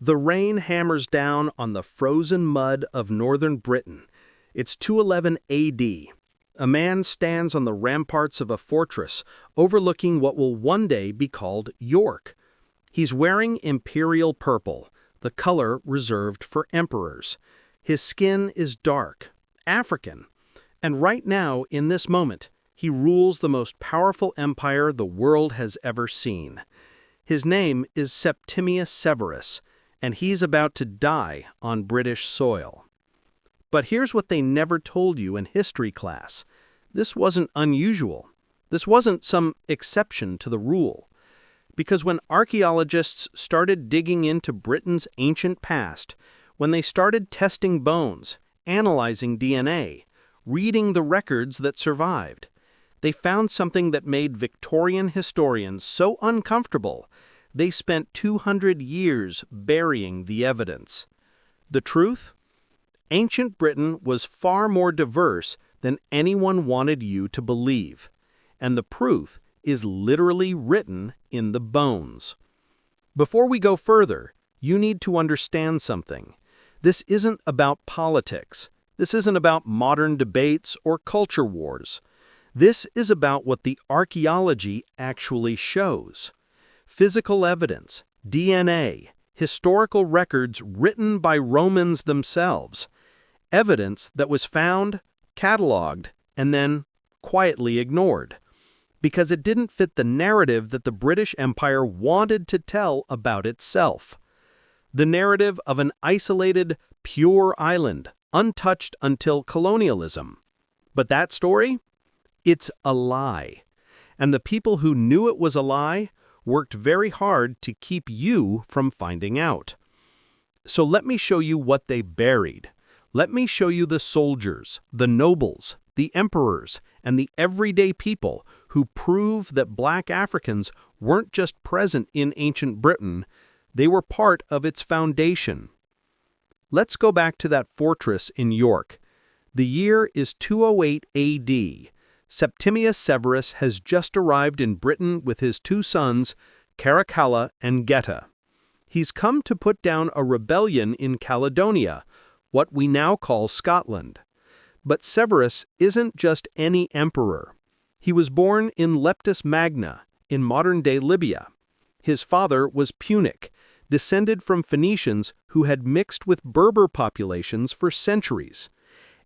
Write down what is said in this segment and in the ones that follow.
The rain hammers down on the frozen mud of northern Britain. It's 211 AD. A man stands on the ramparts of a fortress overlooking what will one day be called York. He's wearing imperial purple, the color reserved for emperors. His skin is dark, African, and right now, in this moment, he rules the most powerful empire the world has ever seen. His name is Septimius Severus, and he's about to die on British soil. But here's what they never told you in history class. This wasn't unusual. This wasn't some exception to the rule. Because when archaeologists started digging into Britain's ancient past, when they started testing bones, analyzing DNA, reading the records that survived, they found something that made Victorian historians so uncomfortable they spent 200 years burying the evidence. The truth? Ancient Britain was far more diverse than anyone wanted you to believe, and the proof is literally written in the bones. Before we go further, you need to understand something. This isn't about politics. This isn't about modern debates or culture wars. This is about what the archaeology actually shows. Physical evidence, DNA, historical records written by Romans themselves, evidence that was found, cataloged, and then quietly ignored, because it didn't fit the narrative that the British Empire wanted to tell about itself. The narrative of an isolated, pure island, untouched until colonialism. But that story? It's a lie. And the people who knew it was a lie worked very hard to keep you from finding out. So let me show you what they buried. Let me show you the soldiers, the nobles, the emperors, and the everyday people who prove that black Africans weren't just present in ancient Britain, they were part of its foundation. Let's go back to that fortress in York. The year is 208 AD. Septimius Severus has just arrived in Britain with his two sons, Caracalla and Geta. He's come to put down a rebellion in Caledonia, what we now call Scotland. But Severus isn't just any emperor. He was born in Leptis Magna, in modern-day Libya. His father was Punic, descended from Phoenicians who had mixed with Berber populations for centuries.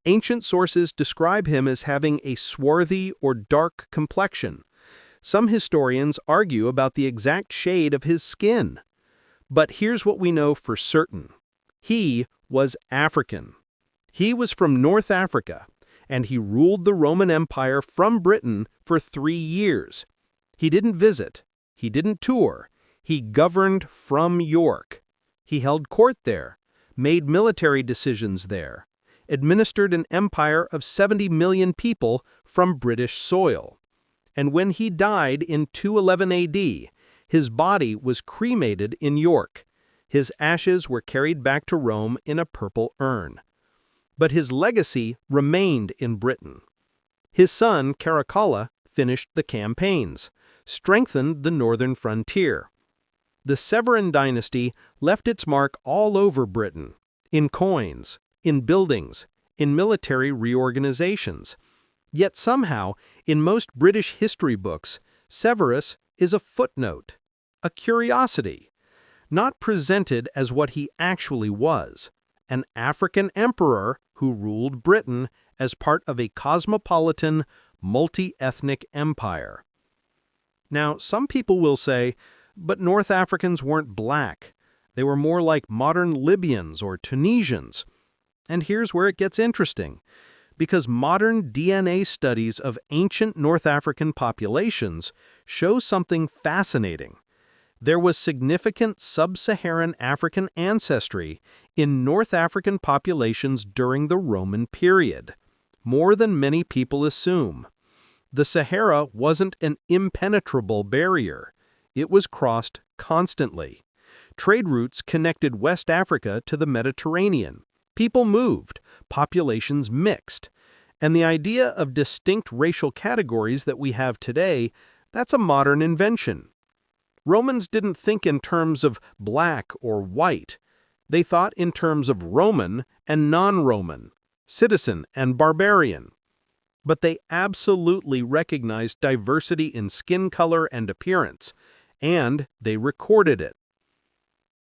Ancient sources describe him as having a swarthy or dark complexion. Some historians argue about the exact shade of his skin. But here's what we know for certain. He was African. He was from North Africa, and he ruled the Roman Empire from Britain for 3 years. He didn't visit. He didn't tour. He governed from York. He held court there, made military decisions there, administered an empire of 70 million people from British soil. And when he died in 211 AD, his body was cremated in York. His ashes were carried back to Rome in a purple urn. But his legacy remained in Britain. His son, Caracalla, finished the campaigns, strengthened the northern frontier. The Severan dynasty left its mark all over Britain, in coins, in buildings, in military reorganizations. Yet somehow, in most British history books, Severus is a footnote, a curiosity, not presented as what he actually was, an African emperor who ruled Britain as part of a cosmopolitan, multi-ethnic empire. Now, some people will say, but North Africans weren't black. They were more like modern Libyans or Tunisians. And here's where it gets interesting, because modern DNA studies of ancient North African populations show something fascinating. There was significant sub-Saharan African ancestry in North African populations during the Roman period, more than many people assume. The Sahara wasn't an impenetrable barrier. It was crossed constantly. Trade routes connected West Africa to the Mediterranean. People moved, populations mixed. And the idea of distinct racial categories that we have today, that's a modern invention. Romans didn't think in terms of black or white. They thought in terms of Roman and non-Roman, citizen and barbarian. But they absolutely recognized diversity in skin color and appearance, and they recorded it.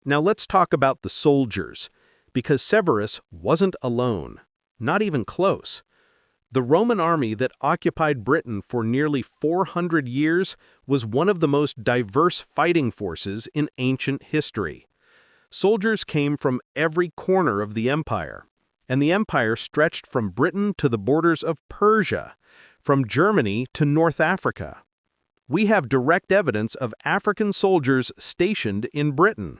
Now let's talk about the soldiers, because Severus wasn't alone, not even close. The Roman army that occupied Britain for nearly 400 years was one of the most diverse fighting forces in ancient history. Soldiers came from every corner of the empire, and the empire stretched from Britain to the borders of Persia, from Germany to North Africa. We have direct evidence of African soldiers stationed in Britain.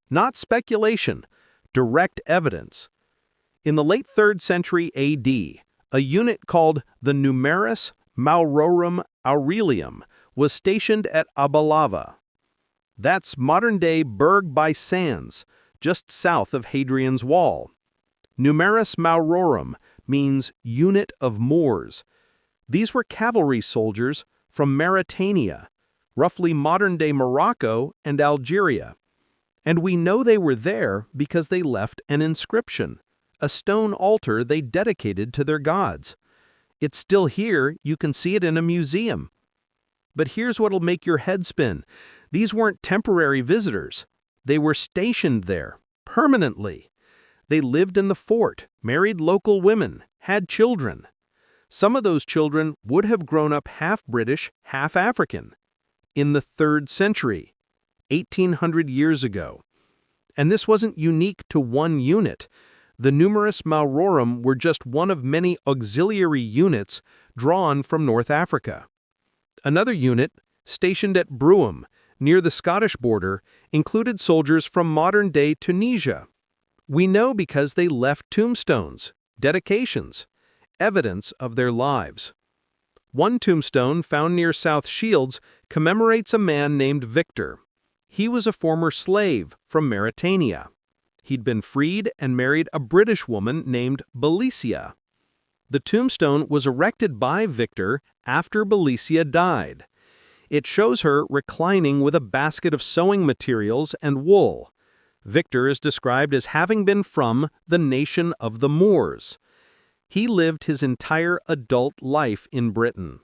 Not speculation, direct evidence. In the late 3rd century AD, a unit called the Numerus Maurorum Aurelium was stationed at Abalava. That's modern-day Berg by Sands, just south of Hadrian's Wall. Numerus Maurorum means unit of Moors. These were cavalry soldiers from Mauritania, roughly modern-day Morocco and Algeria. And we know they were there because they left an inscription, a stone altar they dedicated to their gods. It's still here, you can see it in a museum. But here's what'll make your head spin. These weren't temporary visitors. They were stationed there, permanently. They lived in the fort, married local women, had children. Some of those children would have grown up half British, half African. In the 3rd century, 1800 years ago. And this wasn't unique to one unit. The Numerus Maurorum were just one of many auxiliary units drawn from North Africa. Another unit, stationed at Brougham, near the Scottish border, included soldiers from modern-day Tunisia. We know because they left tombstones, dedications, evidence of their lives. One tombstone found near South Shields commemorates a man named Victor. He was a former slave from Mauritania. He'd been freed and married a British woman named Belicia. The tombstone was erected by Victor after Belicia died. It shows her reclining with a basket of sewing materials and wool. Victor is described as having been from the nation of the Moors. He lived his entire adult life in Britain.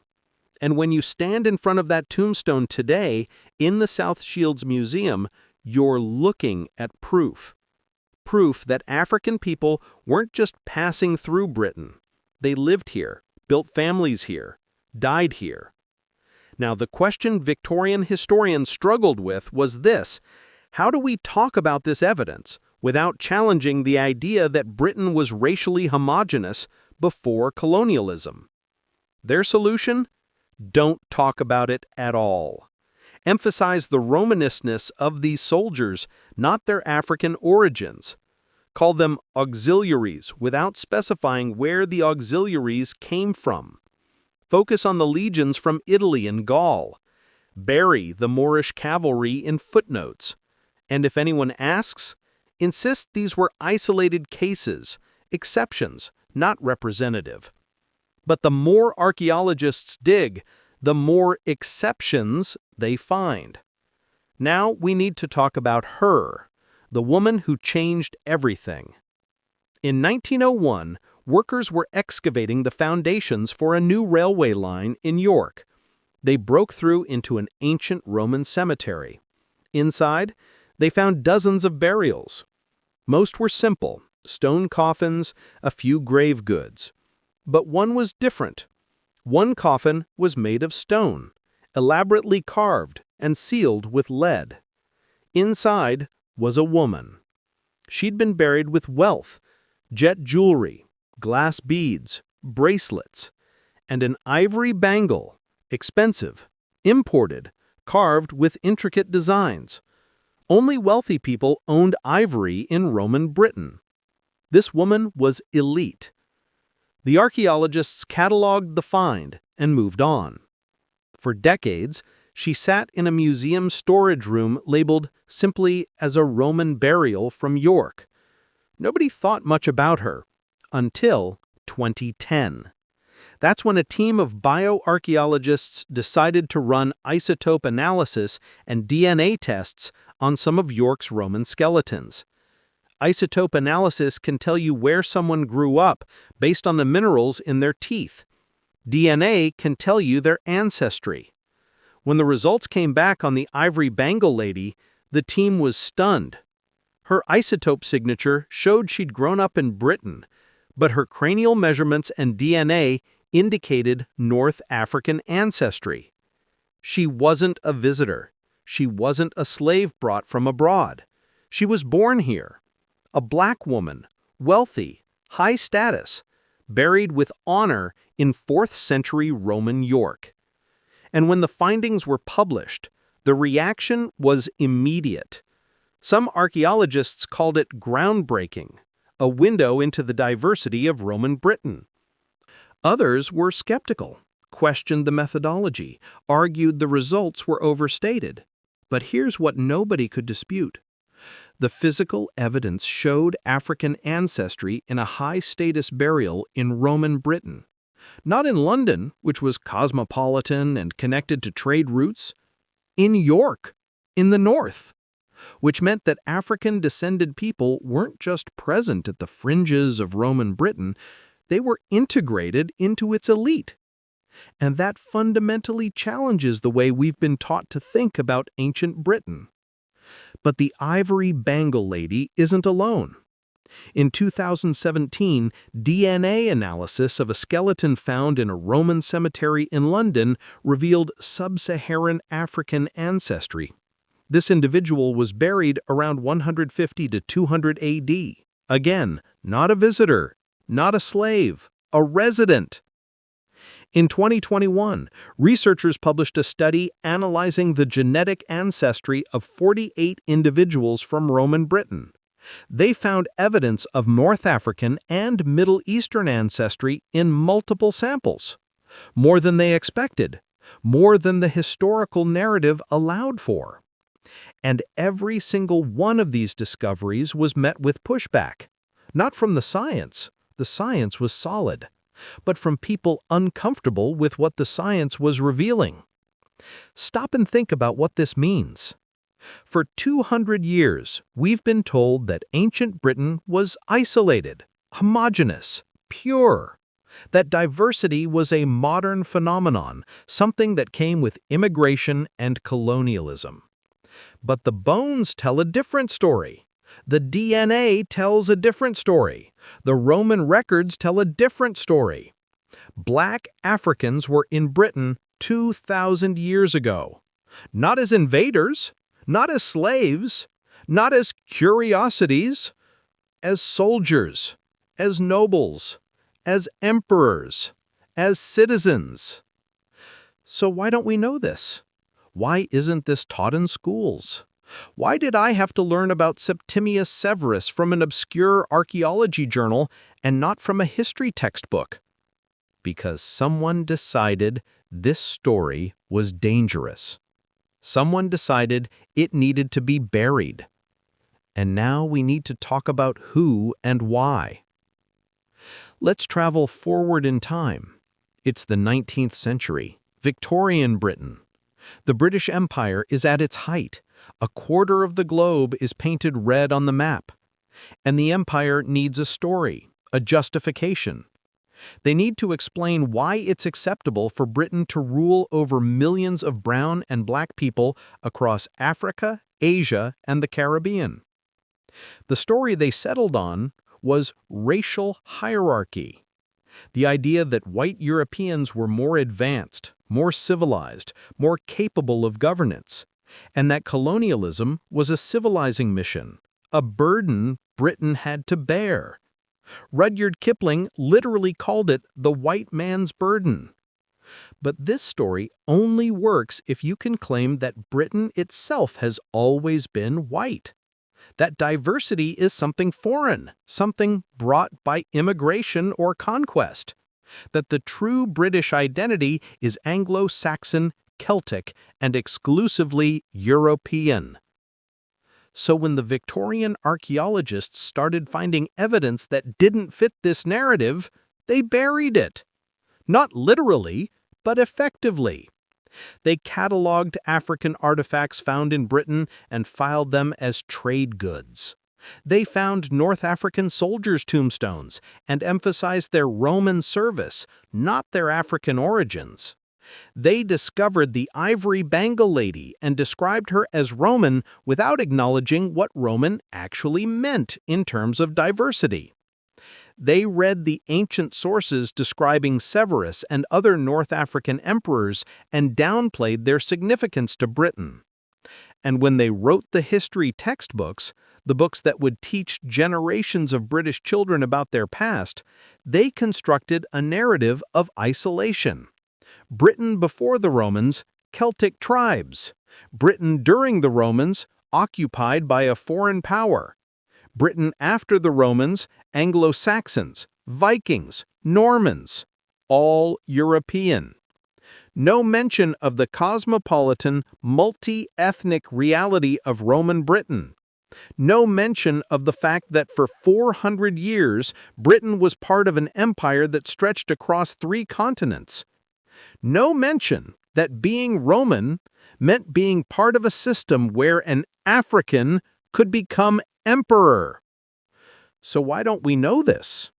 And when you stand in front of that tombstone today in the South Shields Museum, you're looking at proof. Proof that African people weren't just passing through Britain. They lived here, built families here, died here. Now, the question Victorian historians struggled with was this: how do we talk about this evidence without challenging the idea that Britain was racially homogeneous before colonialism? Their solution? Don't talk about it at all. Emphasize the Romanesqueness of these soldiers, not their African origins. Call them auxiliaries without specifying where the auxiliaries came from. Focus on the legions from Italy and Gaul. Bury the Moorish cavalry in footnotes. And if anyone asks, insist these were isolated cases, exceptions, not representative. But the more archaeologists dig, the more exceptions they find. Now we need to talk about her, the woman who changed everything. In 1901, workers were excavating the foundations for a new railway line in York. They broke through into an ancient Roman cemetery. Inside, they found dozens of burials. Most were simple, stone coffins, a few grave goods. But one was different. One coffin was made of stone, elaborately carved and sealed with lead. Inside was a woman. She'd been buried with wealth, jet jewelry, glass beads, bracelets, and an ivory bangle, expensive, imported, carved with intricate designs. Only wealthy people owned ivory in Roman Britain. This woman was elite. The archaeologists cataloged the find and moved on. For decades, she sat in a museum storage room labeled simply as a Roman burial from York. Nobody thought much about her until 2010. That's when a team of bioarchaeologists decided to run isotope analysis and DNA tests on some of York's Roman skeletons. Isotope analysis can tell you where someone grew up based on the minerals in their teeth. DNA can tell you their ancestry. When the results came back on the ivory bangle lady, the team was stunned. Her isotope signature showed she'd grown up in Britain, but her cranial measurements and DNA indicated North African ancestry. She wasn't a visitor. She wasn't a slave brought from abroad. She was born here. A black woman, wealthy, high status, buried with honor in 4th century Roman York. And when the findings were published, the reaction was immediate. Some archaeologists called it groundbreaking, a window into the diversity of Roman Britain. Others were skeptical, questioned the methodology, argued the results were overstated. But here's what nobody could dispute. The physical evidence showed African ancestry in a high-status burial in Roman Britain. Not in London, which was cosmopolitan and connected to trade routes. In York, in the north. Which meant that African-descended people weren't just present at the fringes of Roman Britain, they were integrated into its elite. And that fundamentally challenges the way we've been taught to think about ancient Britain. But the ivory bangle lady isn't alone. In 2017, DNA analysis of a skeleton found in a Roman cemetery in London revealed sub-Saharan African ancestry. This individual was buried around 150 to 200 AD. Again, not a visitor, not a slave, a resident. In 2021, researchers published a study analyzing the genetic ancestry of 48 individuals from Roman Britain. They found evidence of North African and Middle Eastern ancestry in multiple samples. More than they expected, more than the historical narrative allowed for. And every single one of these discoveries was met with pushback. Not from the science was solid, but from people uncomfortable with what the science was revealing. Stop and think about what this means. For 200 years, we've been told that ancient Britain was isolated, homogeneous, pure. That diversity was a modern phenomenon, something that came with immigration and colonialism. But the bones tell a different story. The DNA tells a different story. The Roman records tell a different story. Black Africans were in Britain 2,000 years ago. Not as invaders, not as slaves, not as curiosities, as soldiers, as nobles, as emperors, as citizens. So why don't we know this? Why isn't this taught in schools? Why did I have to learn about Septimius Severus from an obscure archaeology journal and not from a history textbook? Because someone decided this story was dangerous. Someone decided it needed to be buried. And now we need to talk about who and why. Let's travel forward in time. It's the 19th century, Victorian Britain. The British Empire is at its height. A quarter of the globe is painted red on the map. And the empire needs a story, a justification. They need to explain why it's acceptable for Britain to rule over millions of brown and black people across Africa, Asia, and the Caribbean. The story they settled on was racial hierarchy. The idea that white Europeans were more advanced, more civilized, more capable of governance, and that colonialism was a civilizing mission, a burden Britain had to bear. Rudyard Kipling literally called it the white man's burden. But this story only works if you can claim that Britain itself has always been white. That diversity is something foreign, something brought by immigration or conquest. That the true British identity is Anglo-Saxon, Celtic, and exclusively European. So when the Victorian archaeologists started finding evidence that didn't fit this narrative, they buried it. Not literally, but effectively. They cataloged African artifacts found in Britain and filed them as trade goods. They found North African soldiers' tombstones and emphasized their Roman service, not their African origins. They discovered the ivory bangle lady and described her as Roman without acknowledging what Roman actually meant in terms of diversity. They read the ancient sources describing Severus and other North African emperors and downplayed their significance to Britain. And when they wrote the history textbooks, the books that would teach generations of British children about their past, they constructed a narrative of isolation. Britain before the Romans, Celtic tribes. Britain during the Romans, occupied by a foreign power. Britain after the Romans, Anglo-Saxons, Vikings, Normans, all European. No mention of the cosmopolitan, multi-ethnic reality of Roman Britain. No mention of the fact that for 400 years, Britain was part of an empire that stretched across 3 continents. No mention that being Roman meant being part of a system where an African could become emperor. So why don't we know this?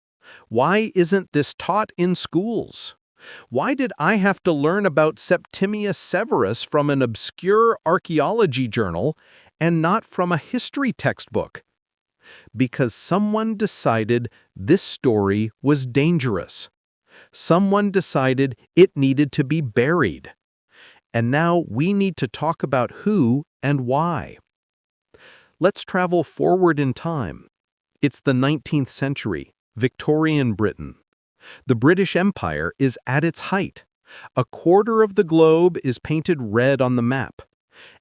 Why isn't this taught in schools? Why did I have to learn about Septimius Severus from an obscure archaeology journal and not from a history textbook? Because someone decided this story was dangerous. Someone decided it needed to be buried. And now we need to talk about who and why. Let's travel forward in time. It's the 19th century, Victorian Britain. The British Empire is at its height. A quarter of the globe is painted red on the map.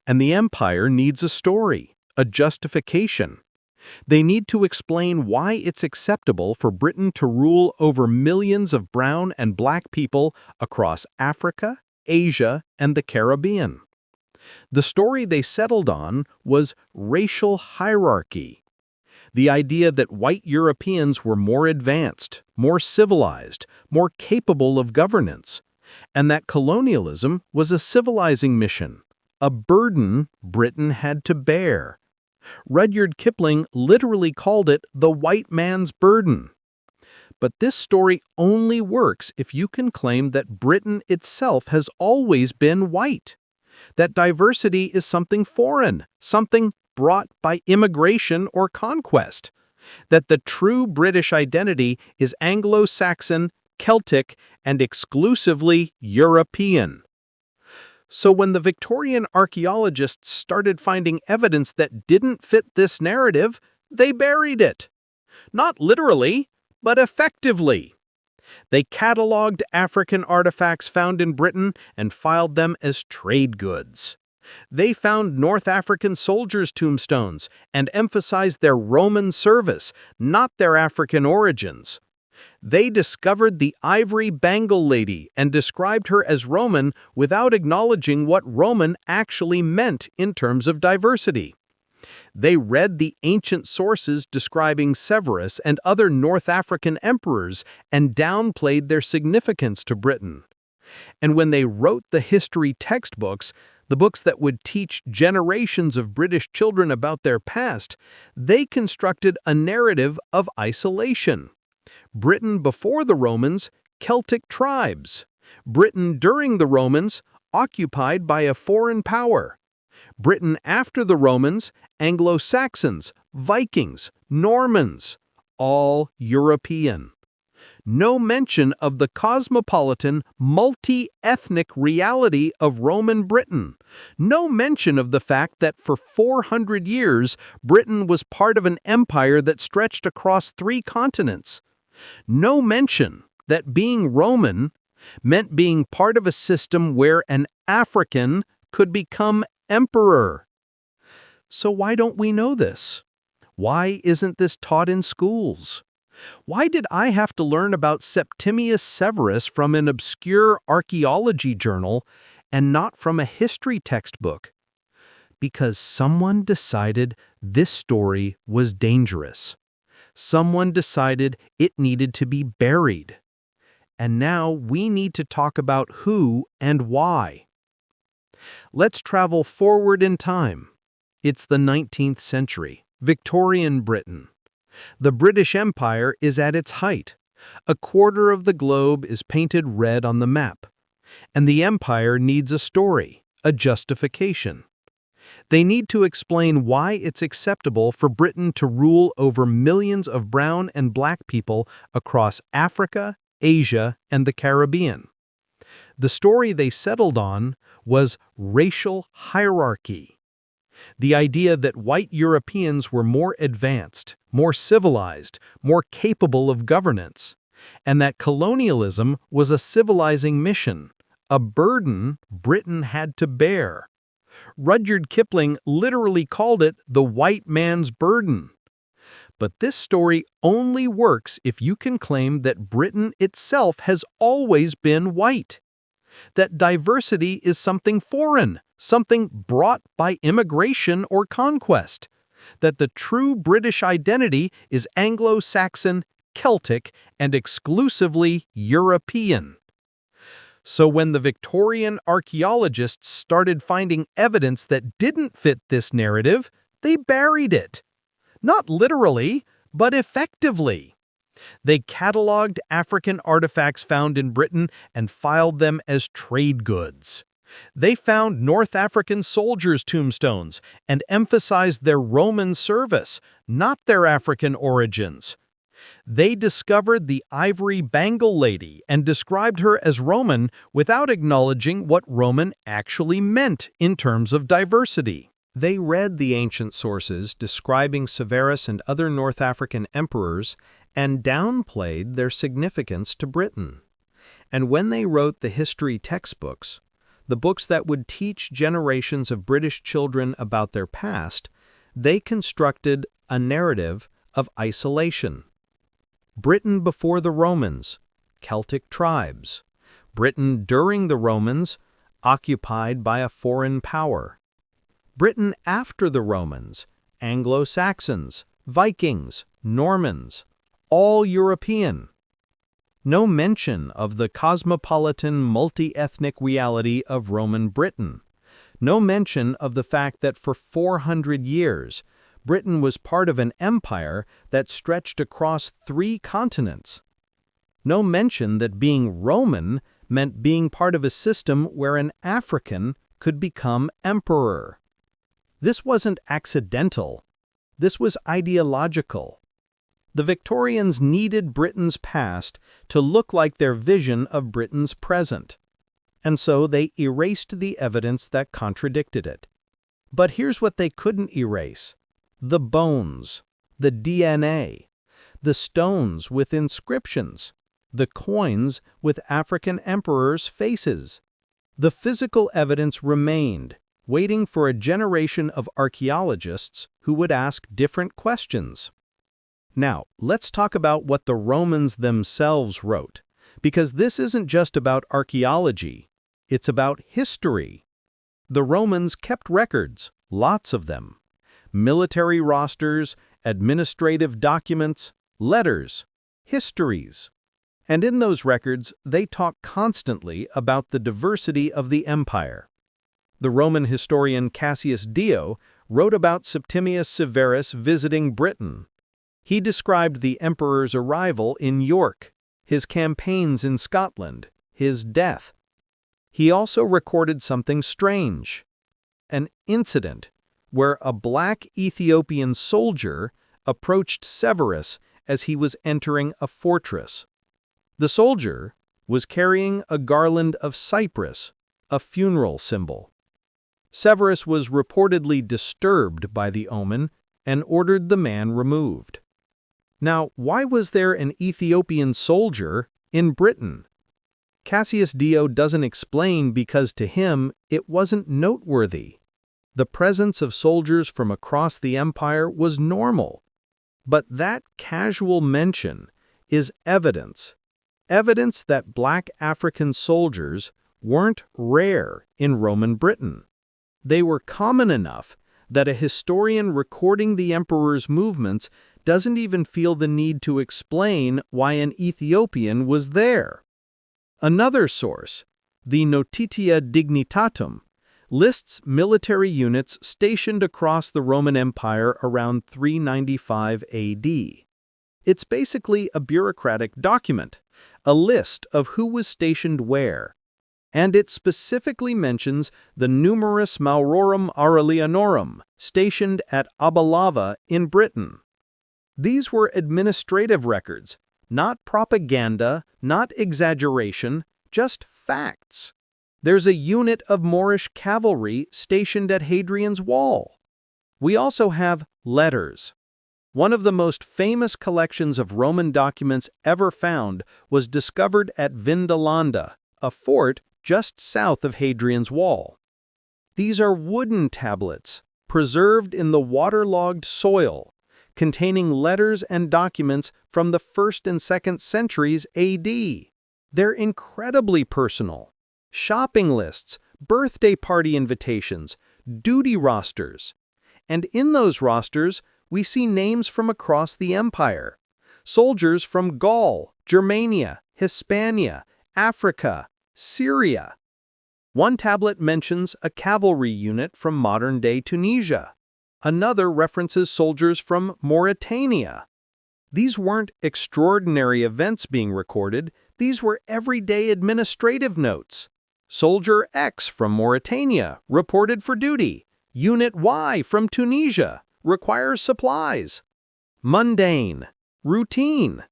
And the empire needs a story, a justification. They need to explain why it's acceptable for Britain to rule over millions of brown and black people across Africa, Asia, and the Caribbean. The story they settled on was racial hierarchy. The idea that white Europeans were more advanced, more civilized, more capable of governance, and that colonialism was a civilizing mission, a burden Britain had to bear. Rudyard Kipling literally called it the white man's burden. But this story only works if you can claim that Britain itself has always been white, that diversity is something foreign, something brought by immigration or conquest, that the true British identity is Anglo-Saxon, Celtic, and exclusively European. So when the Victorian archaeologists started finding evidence that didn't fit this narrative, they buried it. Not literally, but effectively. They cataloged African artifacts found in Britain and filed them as trade goods. They found North African soldiers' tombstones and emphasized their Roman service, not their African origins. They discovered the ivory bangle lady and described her as Roman without acknowledging what Roman actually meant in terms of diversity. They read the ancient sources describing Severus and other North African emperors and downplayed their significance to Britain. And when they wrote the history textbooks, the books that would teach generations of British children about their past, they constructed a narrative of isolation. Britain before the Romans, Celtic tribes. Britain during the Romans, occupied by a foreign power. Britain after the Romans, Anglo-Saxons, Vikings, Normans, all European. No mention of the cosmopolitan, multi-ethnic reality of Roman Britain. No mention of the fact that for 400 years, Britain was part of an empire that stretched across 3 continents. No mention that being Roman meant being part of a system where an African could become emperor. So why don't we know this? Why isn't this taught in schools? Why did I have to learn about Septimius Severus from an obscure archaeology journal and not from a history textbook? Because someone decided this story was dangerous. Someone decided it needed to be buried. And now we need to talk about who and why. Let's travel forward in time. It's the 19th century, Victorian Britain. The British Empire is at its height. A quarter of the globe is painted red on the map. And the empire needs a story, a justification. They need to explain why it's acceptable for Britain to rule over millions of brown and black people across Africa, Asia, and the Caribbean. The story they settled on was racial hierarchy. The idea that white Europeans were more advanced, more civilized, more capable of governance, and that colonialism was a civilizing mission, a burden Britain had to bear. Rudyard Kipling literally called it the white man's burden. But this story only works if you can claim that Britain itself has always been white. That diversity is something foreign, something brought by immigration or conquest. That the true British identity is Anglo-Saxon, Celtic, and exclusively European. So when the Victorian archaeologists started finding evidence that didn't fit this narrative, they buried it. Not literally, but effectively. They cataloged African artifacts found in Britain and filed them as trade goods. They found North African soldiers' tombstones and emphasized their Roman service, not their African origins. They discovered the ivory bangle lady and described her as Roman without acknowledging what Roman actually meant in terms of diversity. They read the ancient sources describing Severus and other North African emperors and downplayed their significance to Britain. And when they wrote the history textbooks, the books that would teach generations of British children about their past, they constructed a narrative of isolation. Britain before the Romans, Celtic tribes. Britain during the Romans, occupied by a foreign power. Britain after the Romans, Anglo-Saxons, Vikings, Normans, all European. No mention of the cosmopolitan, multi-ethnic reality of Roman Britain. No mention of the fact that for 400 years, Britain was part of an empire that stretched across 3 continents. No mention that being Roman meant being part of a system where an African could become emperor. This wasn't accidental. This was ideological. The Victorians needed Britain's past to look like their vision of Britain's present. And so they erased the evidence that contradicted it. But here's what they couldn't erase. The bones, the DNA, the stones with inscriptions, the coins with African emperors' faces. The physical evidence remained, waiting for a generation of archaeologists who would ask different questions. Now, let's talk about what the Romans themselves wrote, because this isn't just about archaeology, it's about history. The Romans kept records, lots of them. Military rosters, administrative documents, letters, histories. And in those records, they talk constantly about the diversity of the empire. The Roman historian Cassius Dio wrote about Septimius Severus visiting Britain. He described the emperor's arrival in York, his campaigns in Scotland, his death. He also recorded something strange, an incident where a black Ethiopian soldier approached Severus as he was entering a fortress. The soldier was carrying a garland of cypress, a funeral symbol. Severus was reportedly disturbed by the omen and ordered the man removed. Now, why was there an Ethiopian soldier in Britain? Cassius Dio doesn't explain because to him it wasn't noteworthy. The presence of soldiers from across the empire was normal. But that casual mention is evidence that black African soldiers weren't rare in Roman Britain. They were common enough that a historian recording the emperor's movements doesn't even feel the need to explain why an Ethiopian was there. Another source, the Notitia Dignitatum, lists military units stationed across the Roman Empire around 395 AD. It's basically a bureaucratic document, a list of who was stationed where, and it specifically mentions the numerus Maurorum Aurelianorum stationed at Abalava in Britain. These were administrative records, not propaganda, not exaggeration, just facts. There's a unit of Moorish cavalry stationed at Hadrian's Wall. We also have letters. One of the most famous collections of Roman documents ever found was discovered at Vindolanda, a fort just south of Hadrian's Wall. These are wooden tablets, preserved in the waterlogged soil, containing letters and documents from the 1st and 2nd centuries AD. They're incredibly personal. Shopping lists, birthday party invitations, duty rosters. And in those rosters, we see names from across the empire. Soldiers from Gaul, Germania, Hispania, Africa, Syria. One tablet mentions a cavalry unit from modern-day Tunisia. Another references soldiers from Mauritania. These weren't extraordinary events being recorded, these were everyday administrative notes. Soldier X from Mauritania reported for duty. Unit Y from Tunisia requires supplies. Mundane, routine.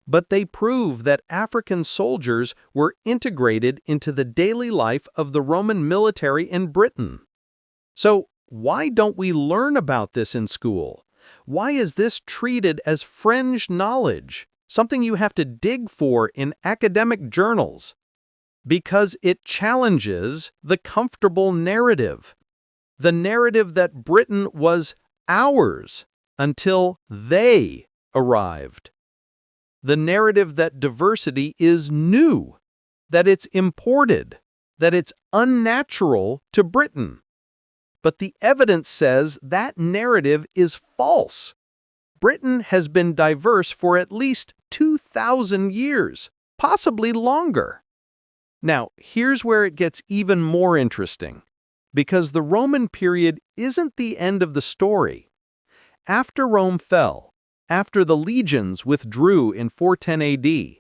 But they prove that African soldiers were integrated into the daily life of the Roman military in Britain. So, why don't we learn about this in school? Why is this treated as fringe knowledge, something you have to dig for in academic journals? Because it challenges the comfortable narrative. The narrative that Britain was ours until they arrived. The narrative that diversity is new, that it's imported, that it's unnatural to Britain. But the evidence says that narrative is false. Britain has been diverse for at least 2,000 years, possibly longer. Now, here's where it gets even more interesting, because the Roman period isn't the end of the story. After Rome fell, after the legions withdrew in 410 AD,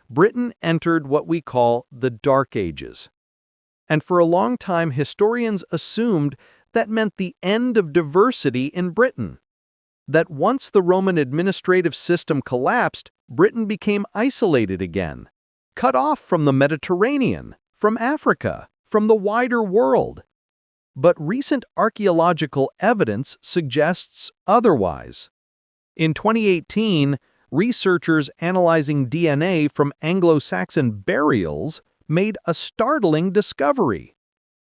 Britain entered what we call the Dark Ages. And for a long time, historians assumed that meant the end of diversity in Britain. That once the Roman administrative system collapsed, Britain became isolated again, cut off from the Mediterranean, from Africa, from the wider world. But recent archaeological evidence suggests otherwise. In 2018, researchers analyzing DNA from Anglo-Saxon burials made a startling discovery.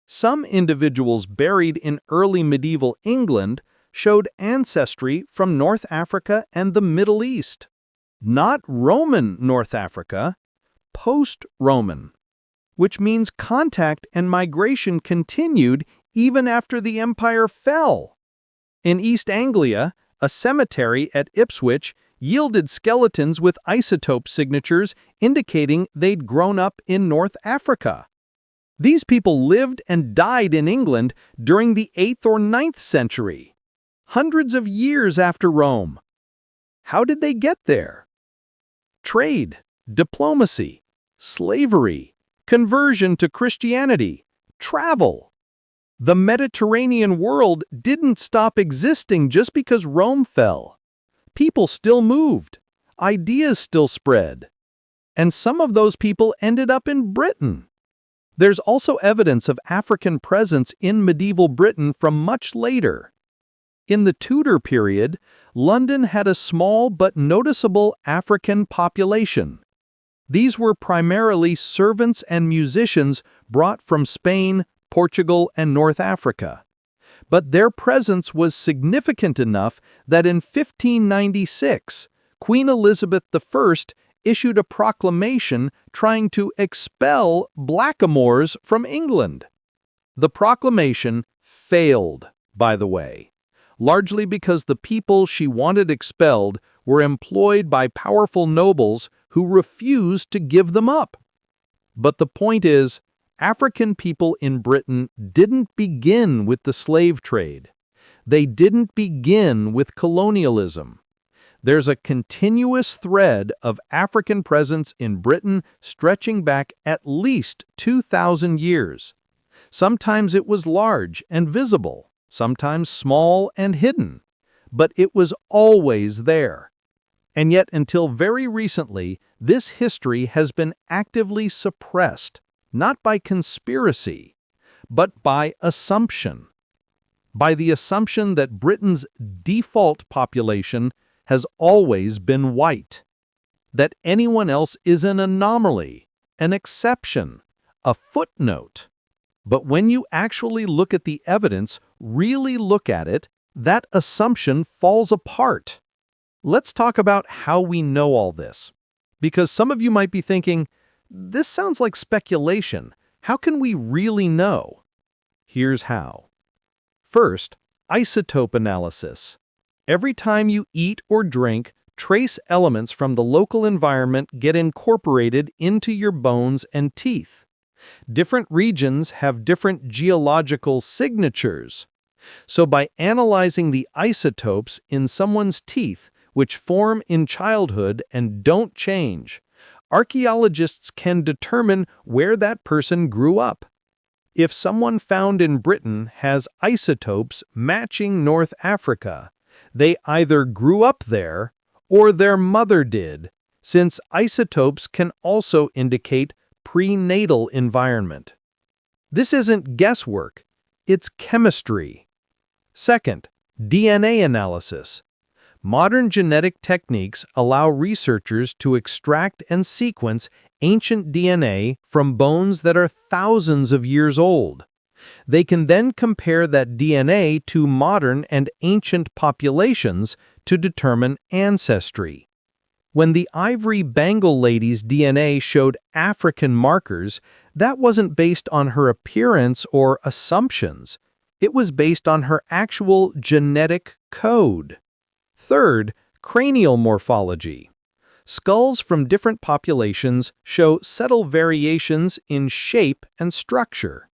Some individuals buried in early medieval England showed ancestry from North Africa and the Middle East. Not Roman North Africa, post-Roman, which means contact and migration continued even after the empire fell. In East Anglia, a cemetery at Ipswich yielded skeletons with isotope signatures indicating they'd grown up in North Africa. These people lived and died in England during the 8th or 9th century, hundreds of years after Rome. How did they get there? Trade, diplomacy, slavery, conversion to Christianity, travel. The Mediterranean world didn't stop existing just because Rome fell. People still moved. Ideas still spread. And some of those people ended up in Britain. There's also evidence of African presence in medieval Britain from much later. In the Tudor period, London had a small but noticeable African population. These were primarily servants and musicians brought from Spain, Portugal, and North Africa. But their presence was significant enough that in 1596, Queen Elizabeth I issued a proclamation trying to expel blackamoors from England. The proclamation failed, by the way, largely because the people she wanted expelled were employed by powerful nobles who refused to give them up. But the point is, African people in Britain didn't begin with the slave trade. They didn't begin with colonialism. There's a continuous thread of African presence in Britain stretching back at least 2,000 years. Sometimes it was large and visible, sometimes small and hidden, but it was always there. And yet, until very recently, this history has been actively suppressed, not by conspiracy, but by assumption. By the assumption that Britain's default population has always been white, that anyone else is an anomaly, an exception, a footnote. But when you actually look at the evidence, really look at it, that assumption falls apart. Let's talk about how we know all this. Because some of you might be thinking, this sounds like speculation. How can we really know? Here's how. First, isotope analysis. Every time you eat or drink, trace elements from the local environment get incorporated into your bones and teeth. Different regions have different geological signatures. So by analyzing the isotopes in someone's teeth, which form in childhood and don't change, archaeologists can determine where that person grew up. If someone found in Britain has isotopes matching North Africa, they either grew up there or their mother did, since isotopes can also indicate prenatal environment. This isn't guesswork, it's chemistry. Second, DNA analysis. Modern genetic techniques allow researchers to extract and sequence ancient DNA from bones that are thousands of years old. They can then compare that DNA to modern and ancient populations to determine ancestry. When the Ivory Bengal lady's DNA showed African markers, that wasn't based on her appearance or assumptions. It was based on her actual genetic code. Third, cranial morphology. Skulls from different populations show subtle variations in shape and structure.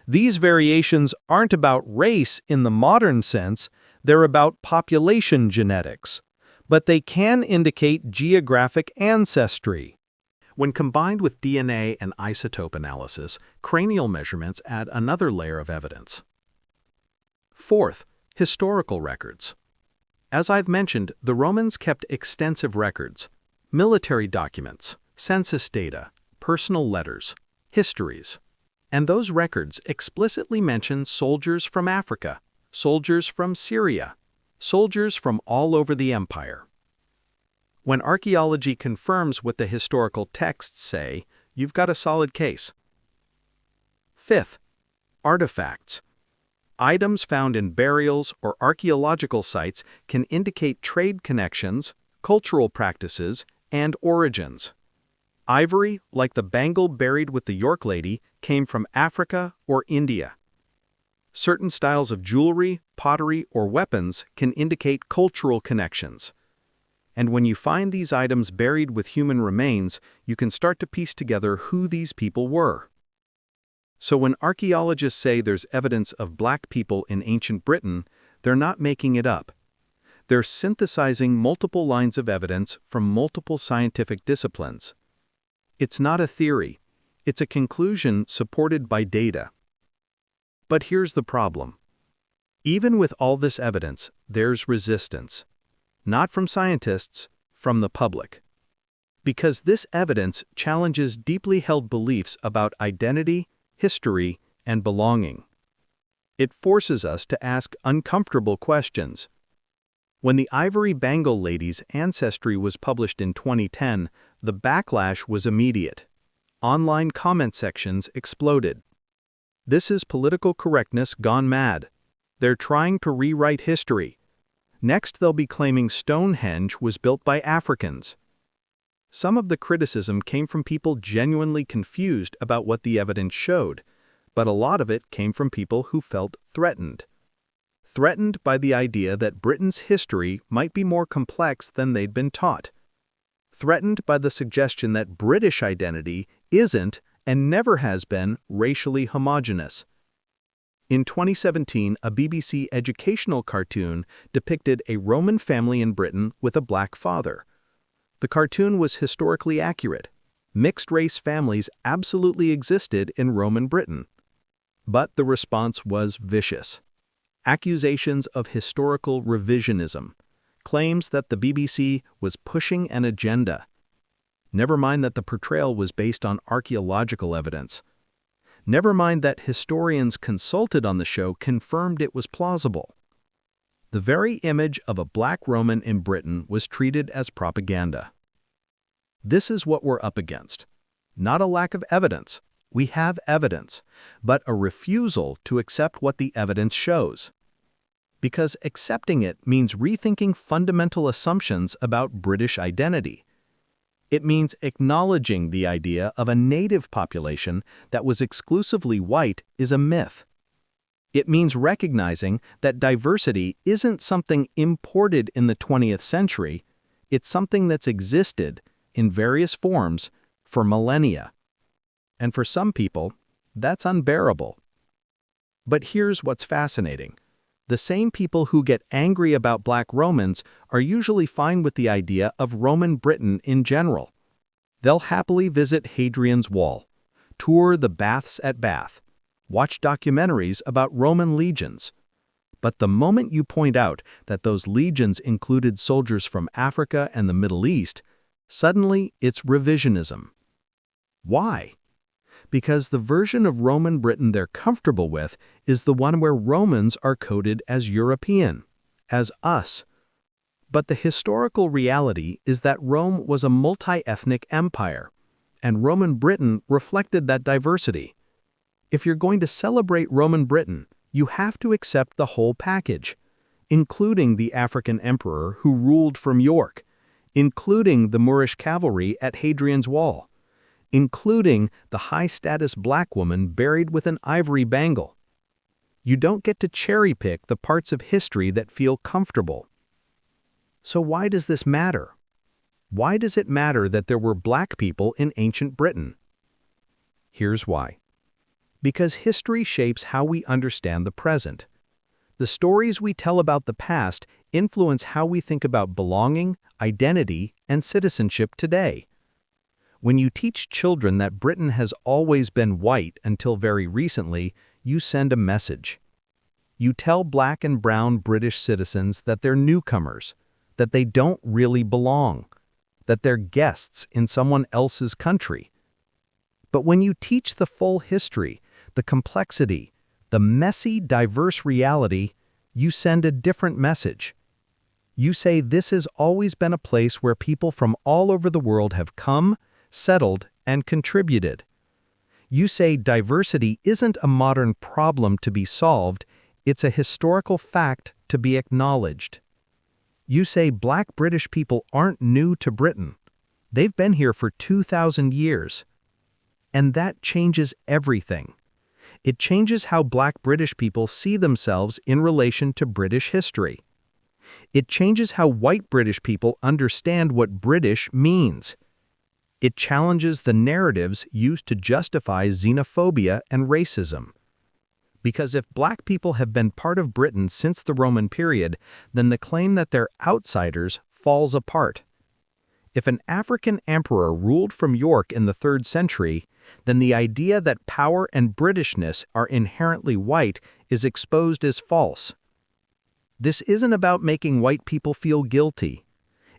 These variations aren't about race in the modern sense, they're about population genetics. But they can indicate geographic ancestry. When combined with DNA and isotope analysis, cranial measurements add another layer of evidence. Fourth, historical records. As I've mentioned, the Romans kept extensive records: military documents, census data, personal letters, histories. And those records explicitly mention soldiers from Africa, soldiers from Syria, soldiers from all over the empire. When archaeology confirms what the historical texts say, you've got a solid case. Fifth, artifacts. Items found in burials or archaeological sites can indicate trade connections, cultural practices, and origins. Ivory, like the bangle buried with the York lady, came from Africa or India. Certain styles of jewelry, pottery, or weapons can indicate cultural connections. And when you find these items buried with human remains, you can start to piece together who these people were. So when archaeologists say there's evidence of black people in ancient Britain, they're not making it up. They're synthesizing multiple lines of evidence from multiple scientific disciplines. It's not a theory. It's a conclusion supported by data. But here's the problem. Even with all this evidence, there's resistance. Not from scientists, from the public. Because this evidence challenges deeply held beliefs about identity, history, and belonging. It forces us to ask uncomfortable questions. When the Ivory Bengal lady's ancestry was published in 2010, the backlash was immediate. Online comment sections exploded. This is political correctness gone mad. They're trying to rewrite history. Next, they'll be claiming Stonehenge was built by Africans. Some of the criticism came from people genuinely confused about what the evidence showed, but a lot of it came from people who felt threatened. Threatened by the idea that Britain's history might be more complex than they'd been taught. Threatened by the suggestion that British identity isn't and never has been racially homogeneous. In 2017, a BBC educational cartoon depicted a Roman family in Britain with a black father. The cartoon was historically accurate. Mixed-race families absolutely existed in Roman Britain. But the response was vicious. Accusations of historical revisionism, claims that the BBC was pushing an agenda. Never mind that the portrayal was based on archaeological evidence. Never mind that historians consulted on the show confirmed it was plausible. The very image of a black Roman in Britain was treated as propaganda. This is what we're up against. Not a lack of evidence. We have evidence, but a refusal to accept what the evidence shows. Because accepting it means rethinking fundamental assumptions about British identity. It means acknowledging the idea of a native population that was exclusively white is a myth. It means recognizing that diversity isn't something imported in the 20th century, it's something that's existed in various forms for millennia. And for some people, that's unbearable. But here's what's fascinating. The same people who get angry about black Romans are usually fine with the idea of Roman Britain in general. They'll happily visit Hadrian's Wall, tour the baths at Bath, watch documentaries about Roman legions. But the moment you point out that those legions included soldiers from Africa and the Middle East, suddenly it's revisionism. Why? Because the version of Roman Britain they're comfortable with is the one where Romans are coded as European, as us. But the historical reality is that Rome was a multi-ethnic empire, and Roman Britain reflected that diversity. If you're going to celebrate Roman Britain, you have to accept the whole package, including the African emperor who ruled from York, including the Moorish cavalry at Hadrian's Wall, including the high-status black woman buried with an ivory bangle. You don't get to cherry-pick the parts of history that feel comfortable. So why does this matter? Why does it matter that there were black people in ancient Britain? Here's why. Because history shapes how we understand the present. The stories we tell about the past influence how we think about belonging, identity, and citizenship today. When you teach children that Britain has always been white until very recently, you send a message. You tell black and brown British citizens that they're newcomers, that they don't really belong, that they're guests in someone else's country. But when you teach the full history, the complexity, the messy, diverse reality, you send a different message. You say this has always been a place where people from all over the world have come, settled, and contributed. You say diversity isn't a modern problem to be solved, it's a historical fact to be acknowledged. You say black British people aren't new to Britain. They've been here for 2,000 years. And that changes everything. It changes how black British people see themselves in relation to British history. It changes how white British people understand what British means. It challenges the narratives used to justify xenophobia and racism. Because if black people have been part of Britain since the Roman period, then the claim that they're outsiders falls apart. If an African emperor ruled from York in the 3rd century, then the idea that power and Britishness are inherently white is exposed as false. This isn't about making white people feel guilty.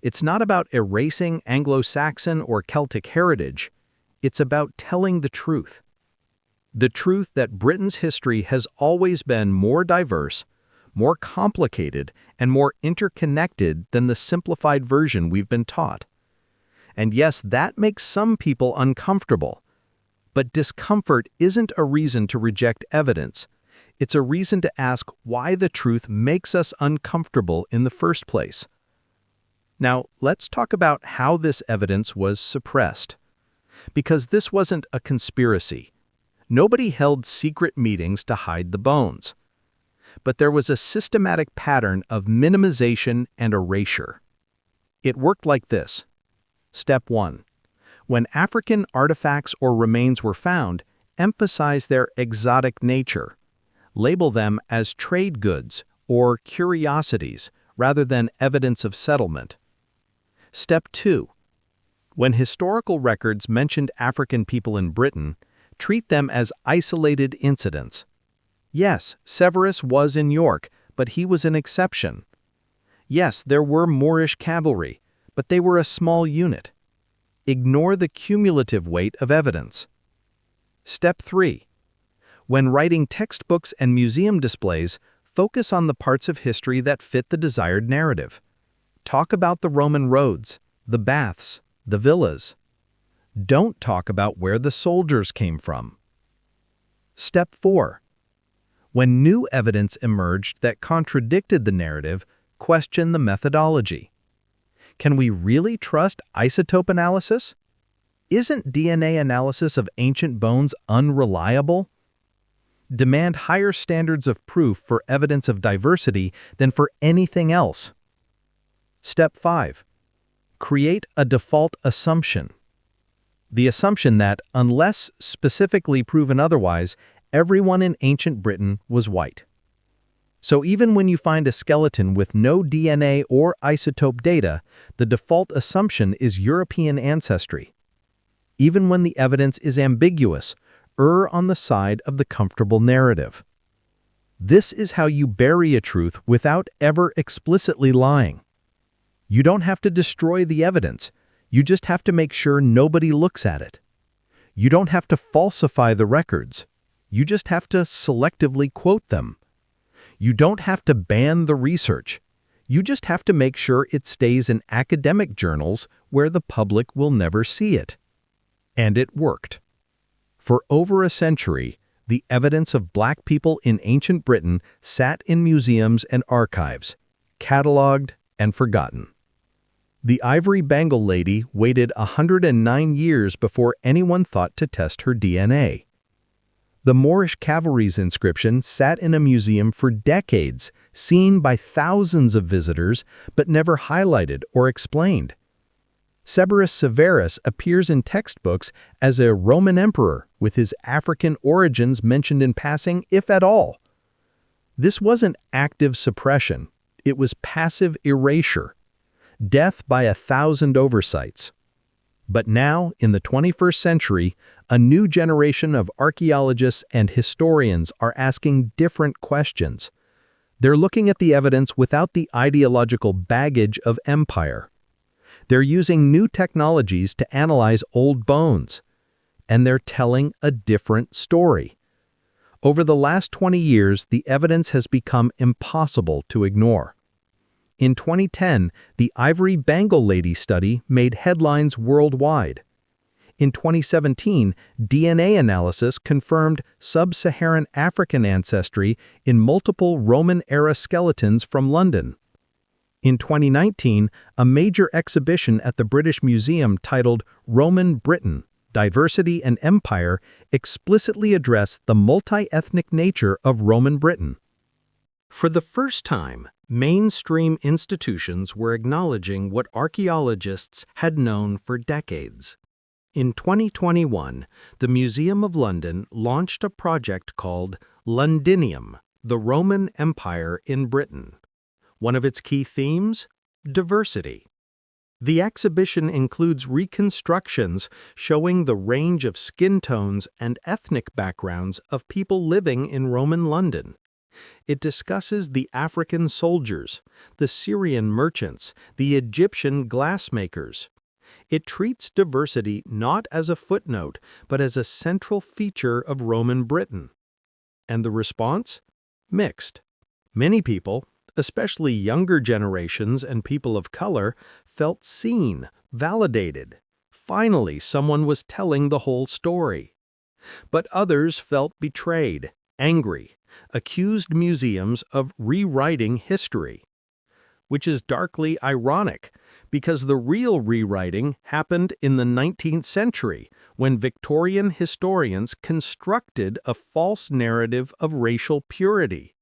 It's not about erasing Anglo-Saxon or Celtic heritage. It's about telling the truth. The truth that Britain's history has always been more diverse, more complicated, and more interconnected than the simplified version we've been taught. And yes, that makes some people uncomfortable. But discomfort isn't a reason to reject evidence. It's a reason to ask why the truth makes us uncomfortable in the first place. Now, let's talk about how this evidence was suppressed. Because this wasn't a conspiracy. Nobody held secret meetings to hide the bones. But there was a systematic pattern of minimization and erasure. It worked like this. Step 1. When African artifacts or remains were found, emphasize their exotic nature. Label them as trade goods or curiosities rather than evidence of settlement. Step 2. When historical records mentioned African people in Britain, treat them as isolated incidents. Yes, Severus was in York, but he was an exception. Yes, there were Moorish cavalry, but they were a small unit. Ignore the cumulative weight of evidence. Step 3. When writing textbooks and museum displays, focus on the parts of history that fit the desired narrative. Talk about the Roman roads, the baths, the villas. Don't talk about where the soldiers came from. Step 4. When new evidence emerged that contradicted the narrative, question the methodology. Can we really trust isotope analysis? Isn't DNA analysis of ancient bones unreliable? Demand higher standards of proof for evidence of diversity than for anything else. Step 5. Create a default assumption. The assumption that, unless specifically proven otherwise, everyone in ancient Britain was white. So even when you find a skeleton with no DNA or isotope data, the default assumption is European ancestry. Even when the evidence is ambiguous, err on the side of the comfortable narrative. This is how you bury a truth without ever explicitly lying. You don't have to destroy the evidence, you just have to make sure nobody looks at it. You don't have to falsify the records, you just have to selectively quote them. You don't have to ban the research, you just have to make sure it stays in academic journals where the public will never see it. And it worked. For over a century, the evidence of Black people in ancient Britain sat in museums and archives, cataloged and forgotten. The ivory bangle lady waited 109 years before anyone thought to test her DNA. The Moorish cavalry's inscription sat in a museum for decades, seen by thousands of visitors, but never highlighted or explained. Severus Severus appears in textbooks as a Roman emperor with his African origins mentioned in passing, if at all. This wasn't active suppression, it was passive erasure. Death by 1,000 oversights. But now, in the 21st century, a new generation of archaeologists and historians are asking different questions. They're looking at the evidence without the ideological baggage of empire. They're using new technologies to analyze old bones. And they're telling a different story. Over the last 20 years, the evidence has become impossible to ignore. In 2010, the Ivory Bangle Lady study made headlines worldwide. In 2017, DNA analysis confirmed sub-Saharan African ancestry in multiple Roman-era skeletons from London. In 2019, a major exhibition at the British Museum titled Roman Britain, Diversity and Empire explicitly addressed the multi-ethnic nature of Roman Britain. For the first time, mainstream institutions were acknowledging what archaeologists had known for decades. In 2021, the Museum of London launched a project called Londinium, the Roman Empire in Britain. One of its key themes? Diversity. The exhibition includes reconstructions showing the range of skin tones and ethnic backgrounds of people living in Roman London. It discusses the African soldiers, the Syrian merchants, the Egyptian glassmakers. It treats diversity not as a footnote, but as a central feature of Roman Britain. And the response? Mixed. Many people, especially younger generations and people of color, felt seen, validated. Finally, someone was telling the whole story. But others felt betrayed, angry, accused museums of rewriting history. Which is darkly ironic, because the real rewriting happened in the 19th century, when Victorian historians constructed a false narrative of racial purity.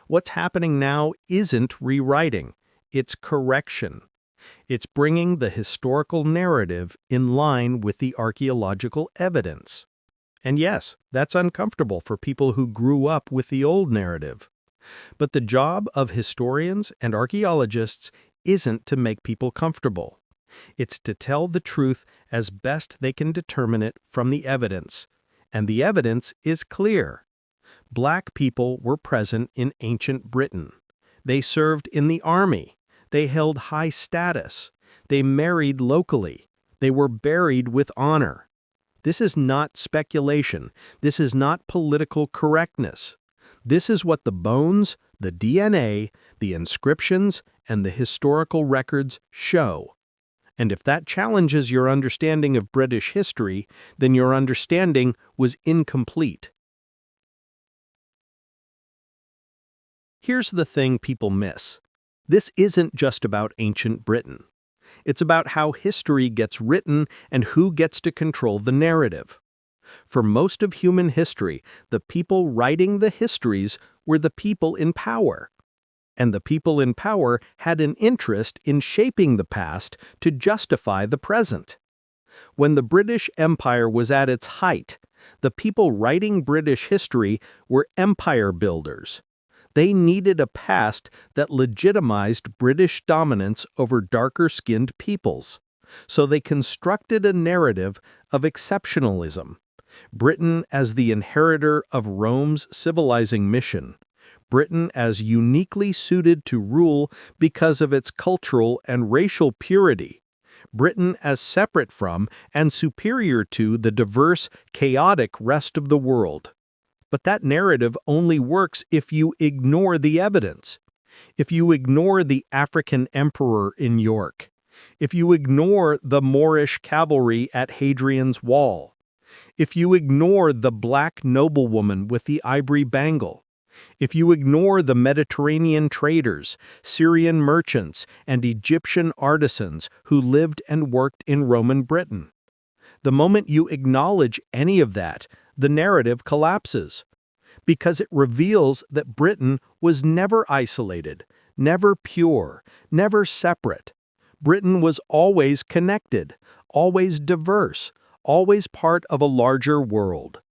What's happening now isn't rewriting, it's correction. It's bringing the historical narrative in line with the archaeological evidence. And yes, that's uncomfortable for people who grew up with the old narrative. But the job of historians and archaeologists isn't to make people comfortable. It's to tell the truth as best they can determine it from the evidence. And the evidence is clear. Black people were present in ancient Britain. They served in the army. They held high status. They married locally. They were buried with honor. This is not speculation. This is not political correctness. This is what the bones, the DNA, the inscriptions, and the historical records show. And if that challenges your understanding of British history, then your understanding was incomplete. Here's the thing people miss. This isn't just about ancient Britain. It's about how history gets written and who gets to control the narrative. For most of human history, the people writing the histories were the people in power. And the people in power had an interest in shaping the past to justify the present. When the British Empire was at its height, the people writing British history were empire builders. They needed a past that legitimized British dominance over darker-skinned peoples. So they constructed a narrative of exceptionalism. Britain as the inheritor of Rome's civilizing mission. Britain as uniquely suited to rule because of its cultural and racial purity. Britain as separate from and superior to the diverse, chaotic rest of the world. But that narrative only works if you ignore the evidence. If you ignore the African emperor in York. If you ignore the Moorish cavalry at Hadrian's Wall. If you ignore the black noblewoman with the ivory bangle. If you ignore the Mediterranean traders, Syrian merchants, and Egyptian artisans who lived and worked in Roman Britain. The moment you acknowledge any of that, the narrative collapses. Because it reveals that Britain was never isolated, never pure, never separate. Britain was always connected, always diverse, always part of a larger world.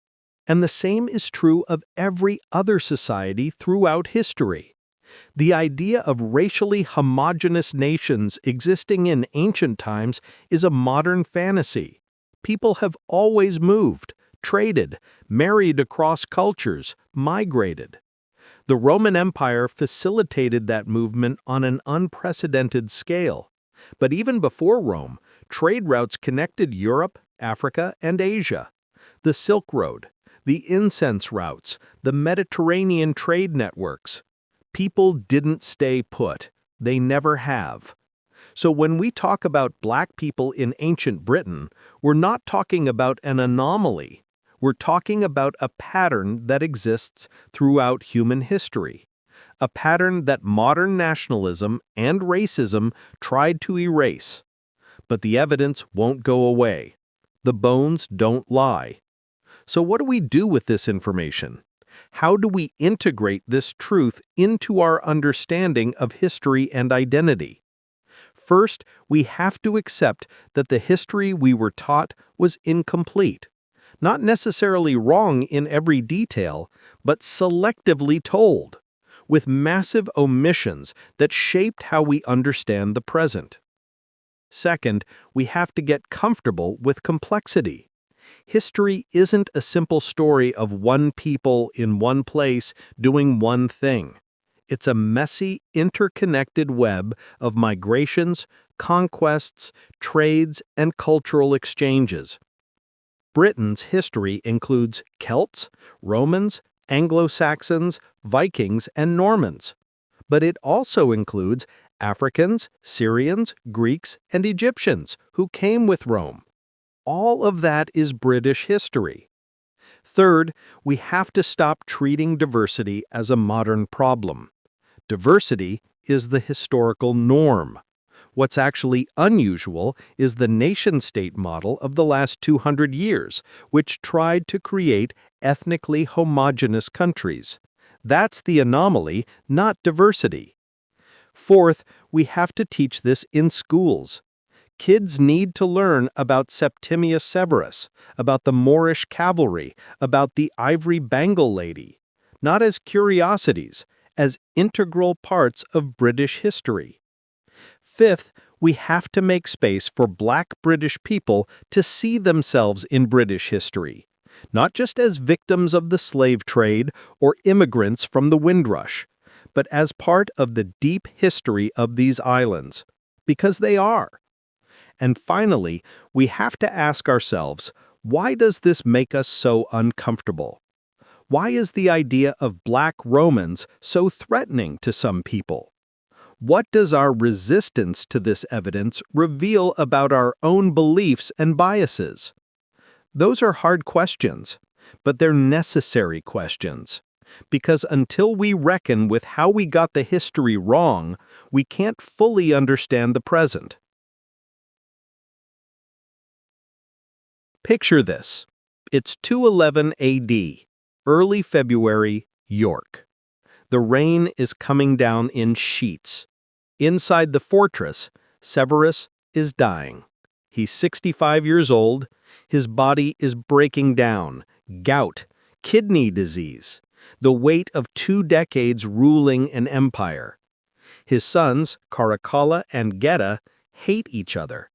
And the same is true of every other society throughout history. The idea of racially homogeneous nations existing in ancient times is a modern fantasy. People have always moved, traded, married across cultures, migrated. The Roman Empire facilitated that movement on an unprecedented scale. But even before Rome, trade routes connected Europe, Africa, and Asia. The Silk Road, the incense routes, the Mediterranean trade networks. People didn't stay put. They never have. So when we talk about Black people in ancient Britain, we're not talking about an anomaly. We're talking about a pattern that exists throughout human history. A pattern that modern nationalism and racism tried to erase. But the evidence won't go away. The bones don't lie. So what do we do with this information? How do we integrate this truth into our understanding of history and identity? First, we have to accept that the history we were taught was incomplete. Not necessarily wrong in every detail, but selectively told, with massive omissions that shaped how we understand the present. Second, we have to get comfortable with complexity. History isn't a simple story of one people in one place doing one thing. It's a messy, interconnected web of migrations, conquests, trades, and cultural exchanges. Britain's history includes Celts, Romans, Anglo-Saxons, Vikings, and Normans. But it also includes Africans, Syrians, Greeks, and Egyptians who came with Rome. All of that is British history. Third, we have to stop treating diversity as a modern problem. Diversity is the historical norm. What's actually unusual is the nation-state model of the last 200 years, which tried to create ethnically homogeneous countries. That's the anomaly, not diversity. Fourth, we have to teach this in schools. Kids need to learn about Septimius Severus, about the Moorish cavalry, about the ivory bangle lady, not as curiosities, as integral parts of British history. Fifth, we have to make space for Black British people to see themselves in British history, not just as victims of the slave trade or immigrants from the Windrush, but as part of the deep history of these islands, because they are. And finally, we have to ask ourselves, why does this make us so uncomfortable? Why is the idea of Black Romans so threatening to some people? What does our resistance to this evidence reveal about our own beliefs and biases? Those are hard questions, but they're necessary questions. Because until we reckon with how we got the history wrong, we can't fully understand the present. Picture this. It's 211 AD, early February, York. The rain is coming down in sheets. Inside the fortress, Severus is dying. He's 65 years old. His body is breaking down. Gout, kidney disease, the weight of 2 decades ruling an empire. His sons, Caracalla and Geta, hate each other.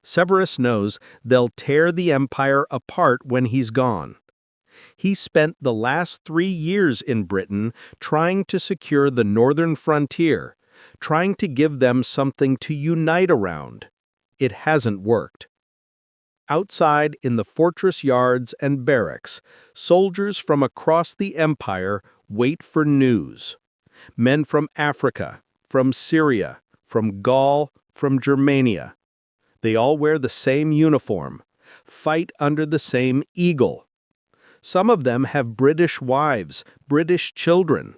Severus knows they'll tear the empire apart when he's gone. He spent the last 3 years in Britain trying to secure the northern frontier, trying to give them something to unite around. It hasn't worked. Outside in the fortress yards and barracks, soldiers from across the empire wait for news. Men from Africa, from Syria, from Gaul, from Germania. They all wear the same uniform, fight under the same eagle. Some of them have British wives, British children.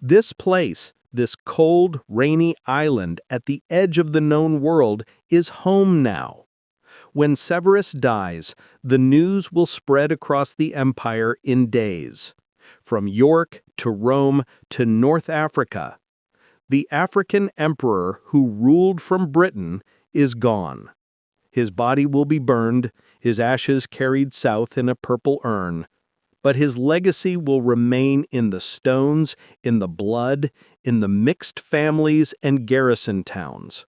This place, this cold, rainy island at the edge of the known world, is home now. When Severus dies, the news will spread across the empire in days. From York to Rome to North Africa. The African emperor who ruled from Britain is gone. His body will be burned, his ashes carried south in a purple urn. But his legacy will remain in the stones, in the blood, in the mixed families and garrison towns.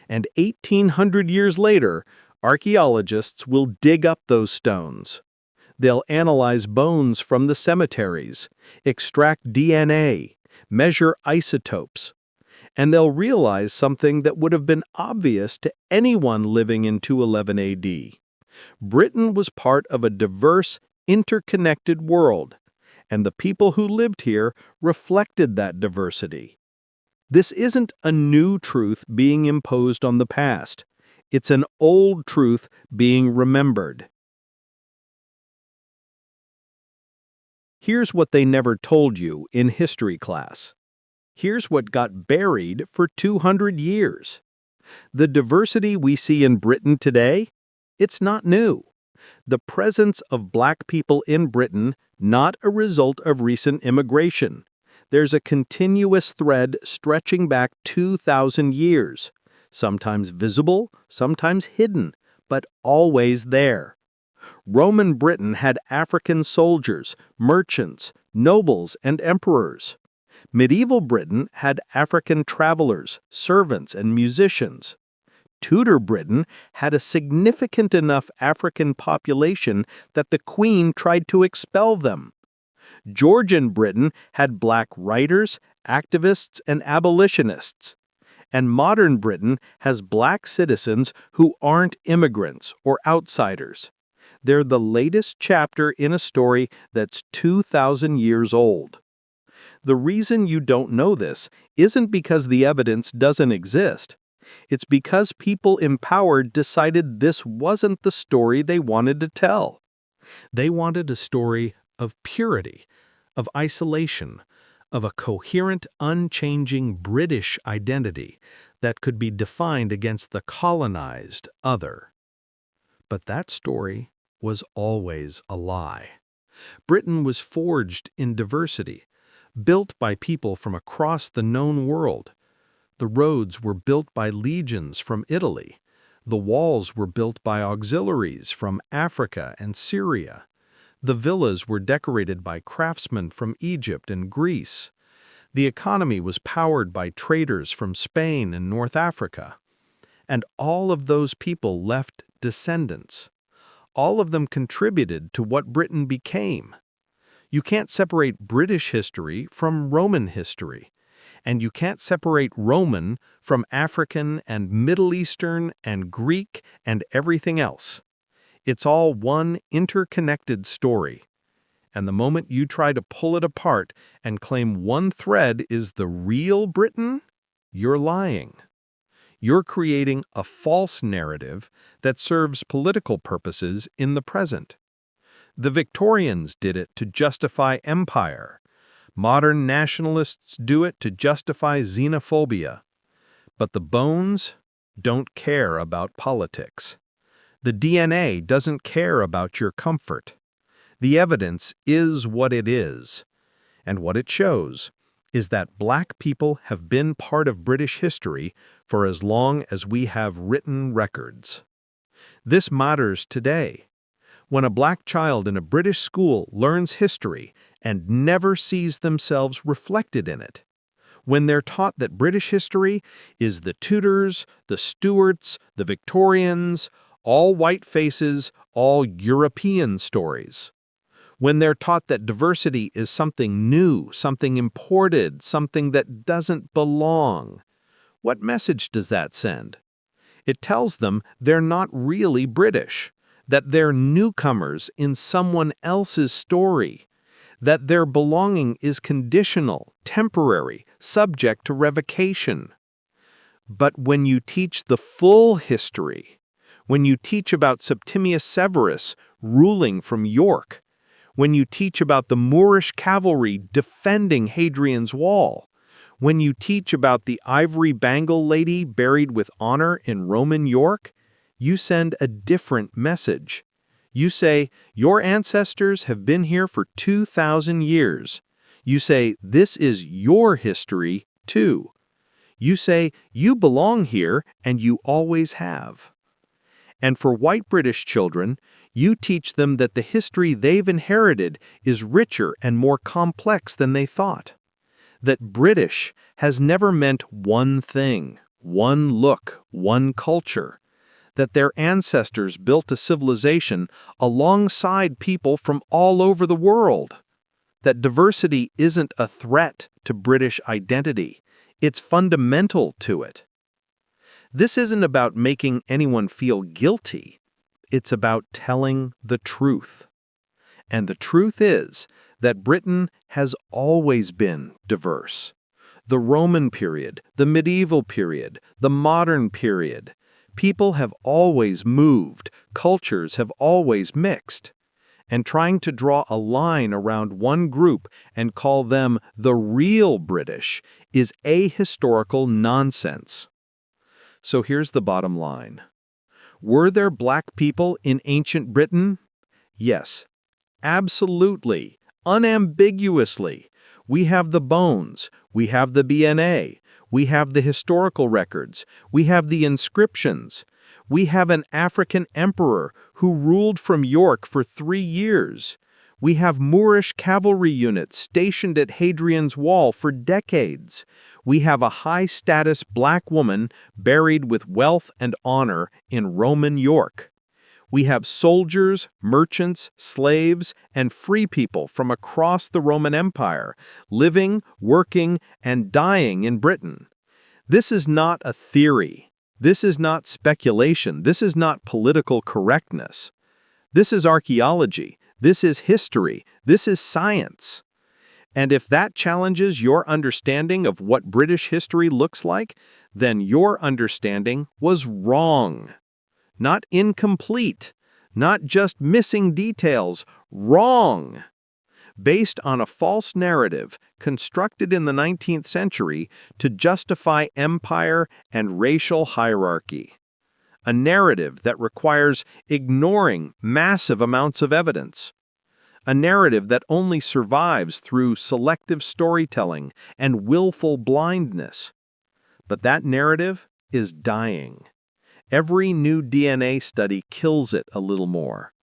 And 1,800 years later, archaeologists will dig up those stones. They'll analyze bones from the cemeteries, extract DNA, measure isotopes. And they'll realize something that would have been obvious to anyone living in 211 AD. Britain was part of a diverse, interconnected world, and the people who lived here reflected that diversity. This isn't a new truth being imposed on the past. It's an old truth being remembered. Here's what they never told you in history class. Here's what got buried for 200 years. The diversity we see in Britain today, it's not new. The presence of Black people in Britain, not a result of recent immigration. There's a continuous thread stretching back 2,000 years, sometimes visible, sometimes hidden, but always there. Roman Britain had African soldiers, merchants, nobles, and emperors. Medieval Britain had African travelers, servants, and musicians. Tudor Britain had a significant enough African population that the Queen tried to expel them. Georgian Britain had Black writers, activists, and abolitionists. And modern Britain has Black citizens who aren't immigrants or outsiders. They're the latest chapter in a story that's 2,000 years old. The reason you don't know this isn't because the evidence doesn't exist. It's because people in power decided this wasn't the story they wanted to tell. They wanted a story of purity, of isolation, of a coherent, unchanging British identity that could be defined against the colonized other. But that story was always a lie. Britain was forged in diversity, built by people from across the known world. The roads were built by legions from Italy. The walls were built by auxiliaries from Africa and Syria. The villas were decorated by craftsmen from Egypt and Greece. The economy was powered by traders from Spain and North Africa. And all of those people left descendants. All of them contributed to what Britain became. You can't separate British history from Roman history. And you can't separate Roman from African and Middle Eastern and Greek and everything else. It's all one interconnected story. And the moment you try to pull it apart and claim one thread is the real Britain, you're lying. You're creating a false narrative that serves political purposes in the present. The Victorians did it to justify empire. Modern nationalists do it to justify xenophobia. But the bones don't care about politics. The DNA doesn't care about your comfort. The evidence is what it is. And what it shows is that Black people have been part of British history for as long as we have written records. This matters today. When a Black child in a British school learns history and never sees themselves reflected in it, when they're taught that British history is the Tudors, the Stuarts, the Victorians, all white faces, all European stories, when they're taught that diversity is something new, something imported, something that doesn't belong, what message does that send? It tells them they're not really British, that they're newcomers in someone else's story, that their belonging is conditional, temporary, subject to revocation. But when you teach the full history, when you teach about Septimius Severus ruling from York, when you teach about the Moorish cavalry defending Hadrian's Wall, when you teach about the ivory bangle lady buried with honor in Roman York, you send a different message. You say, your ancestors have been here for 2,000 years. You say, this is your history, too. You say, you belong here, and you always have. And for white British children, you teach them that the history they've inherited is richer and more complex than they thought. That British has never meant one thing, one look, one culture. That their ancestors built a civilization alongside people from all over the world. That diversity isn't a threat to British identity. It's fundamental to it. This isn't about making anyone feel guilty. It's about telling the truth. And the truth is that Britain has always been diverse. The Roman period, the medieval period, the modern period. People have always moved, cultures have always mixed. And trying to draw a line around one group and call them the real British is ahistorical nonsense. So here's the bottom line. Were there Black people in ancient Britain? Yes, absolutely, unambiguously. We have the bones, we have the DNA, we have the historical records, we have the inscriptions. We have an African emperor who ruled from York for 3 years. We have Moorish cavalry units stationed at Hadrian's Wall for decades. We have a high-status Black woman buried with wealth and honor in Roman York. We have soldiers, merchants, slaves, and free people from across the Roman Empire, living, working, and dying in Britain. This is not a theory. This is not speculation. This is not political correctness. This is archaeology. This is history. This is science. And if that challenges your understanding of what British history looks like, then your understanding was wrong. Not incomplete, not just missing details, wrong. Based on a false narrative constructed in the 19th century to justify empire and racial hierarchy. A narrative that requires ignoring massive amounts of evidence. A narrative that only survives through selective storytelling and willful blindness. But that narrative is dying. Every new DNA study kills it a little more.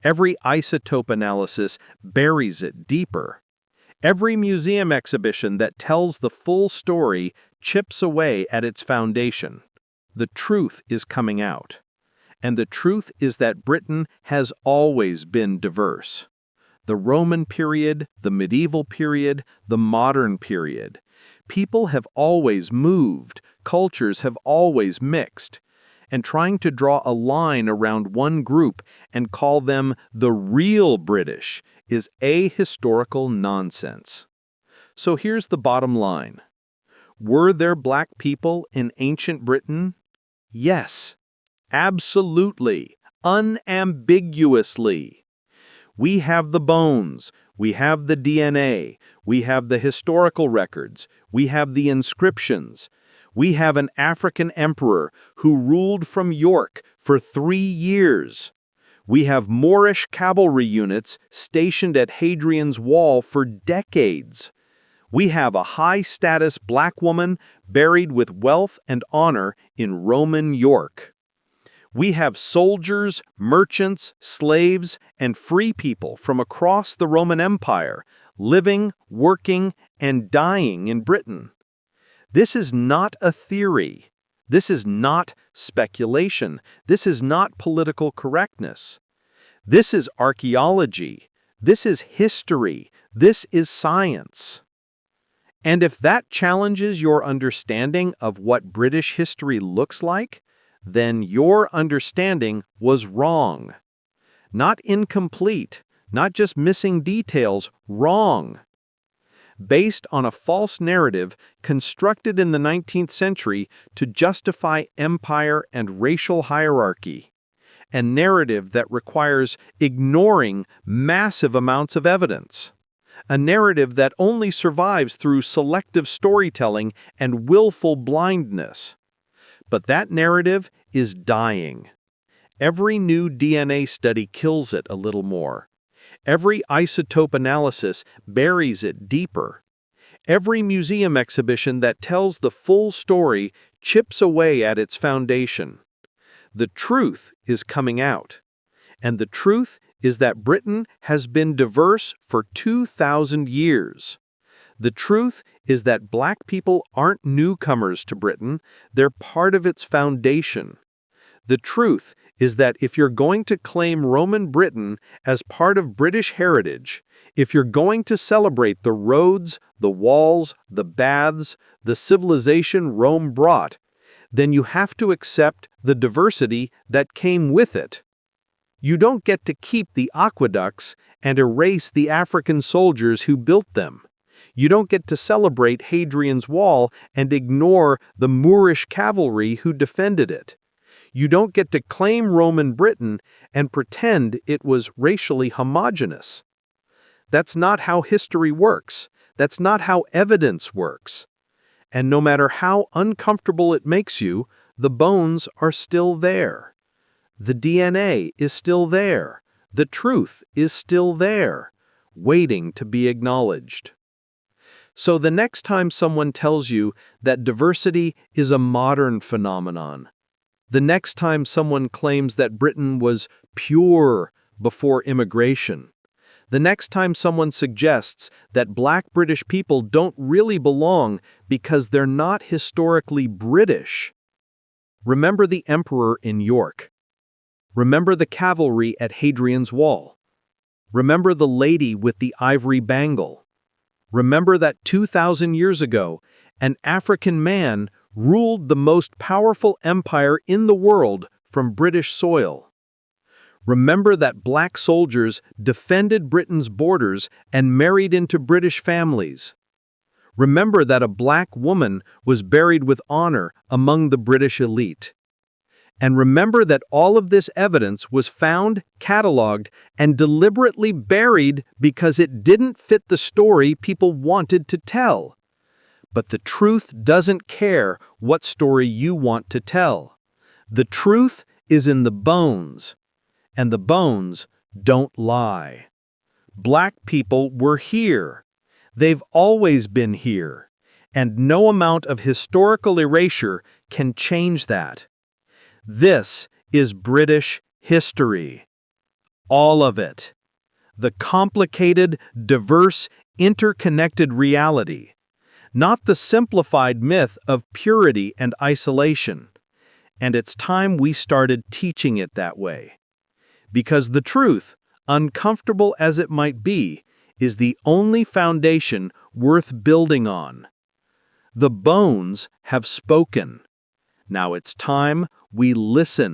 Every isotope analysis buries it deeper. Every museum exhibition that tells the full story chips away at its foundation. The truth is coming out. And the truth is that Britain has always been diverse. The Roman period, the medieval period, the modern period. People have always moved, cultures have always mixed. And trying to draw a line around one group and call them the real British is ahistorical nonsense. So here's the bottom line. Were there black people in ancient Britain? Yes, absolutely, unambiguously. We have the bones, we have the DNA, we have the historical records, we have the inscriptions. We have an African emperor who ruled from York for 3 years. We have Moorish cavalry units stationed at Hadrian's Wall for decades. We have a high-status black woman buried with wealth and honor in Roman York. We have soldiers, merchants, slaves, and free people from across the Roman Empire living, working, and dying in Britain. This is not a theory. This is not speculation. This is not political correctness. This is archaeology. This is history. This is science. And if that challenges your understanding of what British history looks like, then your understanding was wrong. Not incomplete, not just missing details, wrong. Based on a false narrative constructed in the 19th century to justify empire and racial hierarchy, a narrative that requires ignoring massive amounts of evidence, a narrative that only survives through selective storytelling and willful blindness. But that narrative is dying. Every new DNA study kills it a little more. Every isotope analysis buries it deeper. Every museum exhibition that tells the full story chips away at its foundation. The truth is coming out. And the truth is that Britain has been diverse for 2,000 years. The truth is that black people aren't newcomers to Britain, they're part of its foundation. The truth is that if you're going to claim Roman Britain as part of British heritage, if you're going to celebrate the roads, the walls, the baths, the civilization Rome brought, then you have to accept the diversity that came with it. You don't get to keep the aqueducts and erase the African soldiers who built them. You don't get to celebrate Hadrian's Wall and ignore the Moorish cavalry who defended it. You don't get to claim Roman Britain and pretend it was racially homogeneous. That's not how history works. That's not how evidence works. And no matter how uncomfortable it makes you, the bones are still there. The DNA is still there. The truth is still there, waiting to be acknowledged. So the next time someone tells you that diversity is a modern phenomenon, the next time someone claims that Britain was pure before immigration, the next time someone suggests that black British people don't really belong because they're not historically British, remember the emperor in York. Remember the cavalry at Hadrian's Wall. Remember the lady with the ivory bangle. Remember that 2,000 years ago, an African man ruled the most powerful empire in the world from British soil. Remember that black soldiers defended Britain's borders and married into British families. Remember that a black woman was buried with honor among the British elite. And remember that all of this evidence was found, cataloged, and deliberately buried because it didn't fit the story people wanted to tell. But the truth doesn't care what story you want to tell. The truth is in the bones, and the bones don't lie. Black people were here. They've always been here. and no amount of historical erasure can change that. This is British history. All of it. The complicated, diverse, interconnected reality. Not the simplified myth of purity and isolation. And it's time we started teaching it that way. Because the truth, uncomfortable as it might be, is the only foundation worth building on. The bones have spoken. Now it's time we listen.